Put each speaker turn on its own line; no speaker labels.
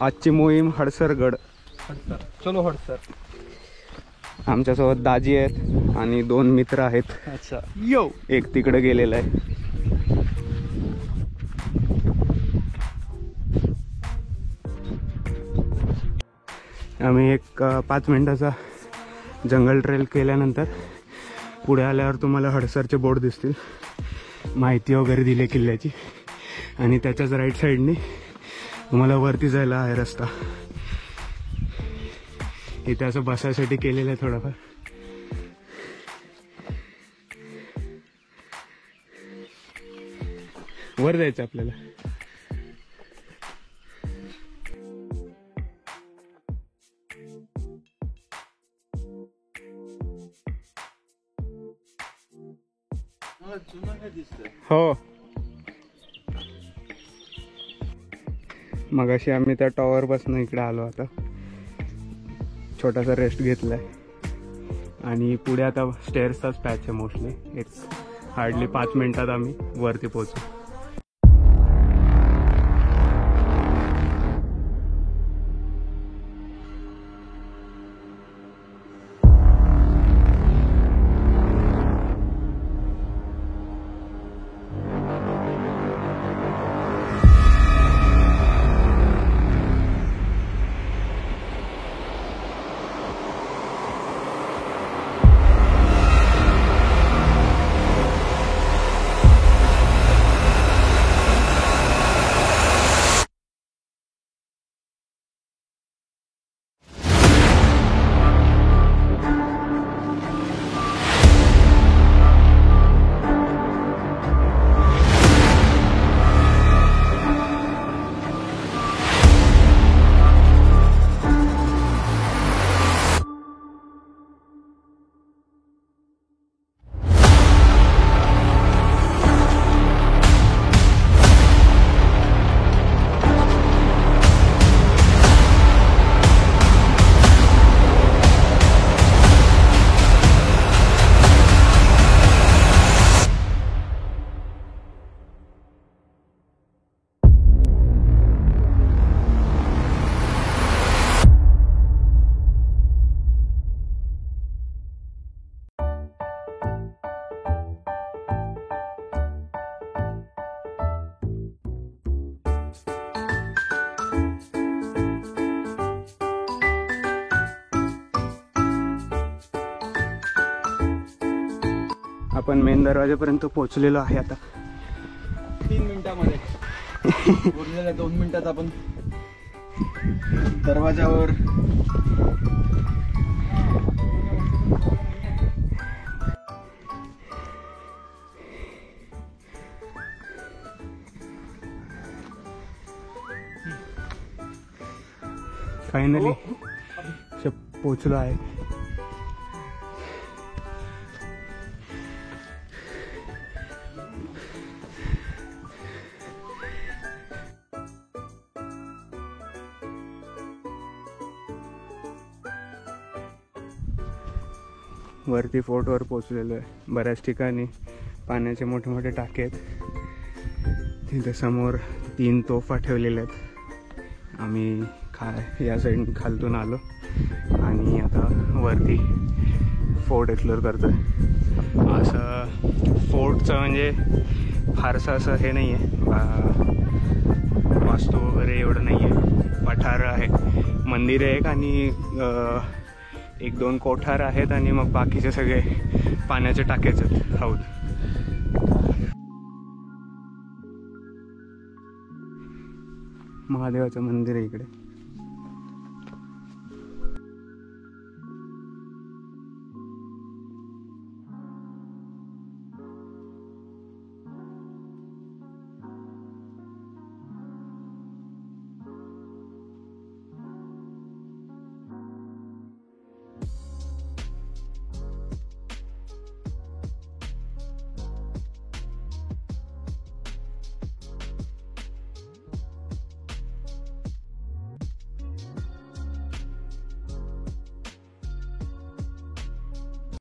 आजची मोहीम हडसरगड.
चलो हडसर.
आमच्यासोबत दाजी आहेत आणि 2 मित्र आहेत.
अच्छा यो.
एक तिकडे गेलेला आहे. आम्ही एक 5 मिनिटाचा जंगल ट्रेल केल्यानंतर पुढे आल्यावर तुम्हाला हडसरचे बोर्ड दिसतील, माहिती वगैरे दिली किल्ल्याची. आणि त्याच्याच राईट साईडने तुम्हाला वरती जायला आहे रस्ता. इथे असं बसायसाठी केलेलं आहे थोडंफार. वर जायचं आपल्याला. हो, मगाशी आम्ही त्या टॉवर पासून इकडे आलो. आता छोटासा रेस्ट घेतलाय आणि पुढे आता स्टेअर्सचाच पॅच आहे मोस्टली. एक हार्डली 5 मिनिटात आम्ही वरती पोहोचू. आपण मेन दरवाजेपर्यंत पोहोचलेलो आहे. आता
3 मिनिटांमध्ये उरलेल्या 2 मिनिटात आपण दरवाजावर.
फायनली पोहोचलो आहे. वरती फोर्टवर पोचलेलो आहे. बऱ्याच ठिकाणी पाण्याचे मोठे मोठे टाके आहेत. तिथे समोर 3 तोफा ठेवलेल्या आहेत. आम्ही या साईडने खालतून आलो आणि आता वरती फोर्ट एक्सप्लोअर करतोय. असं फोर्टचं म्हणजे फारसं असं हे नाही आहे, वास्तू वगैरे एवढं नाही आहे. पठार आहे, मंदिर आहे एक आणि 1-2 कोठार आहेत आणि मग बाकीचे सगळे पाण्याचे टाकेच आहेत, हौद. महादेवाचं मंदिर आहे इकडे.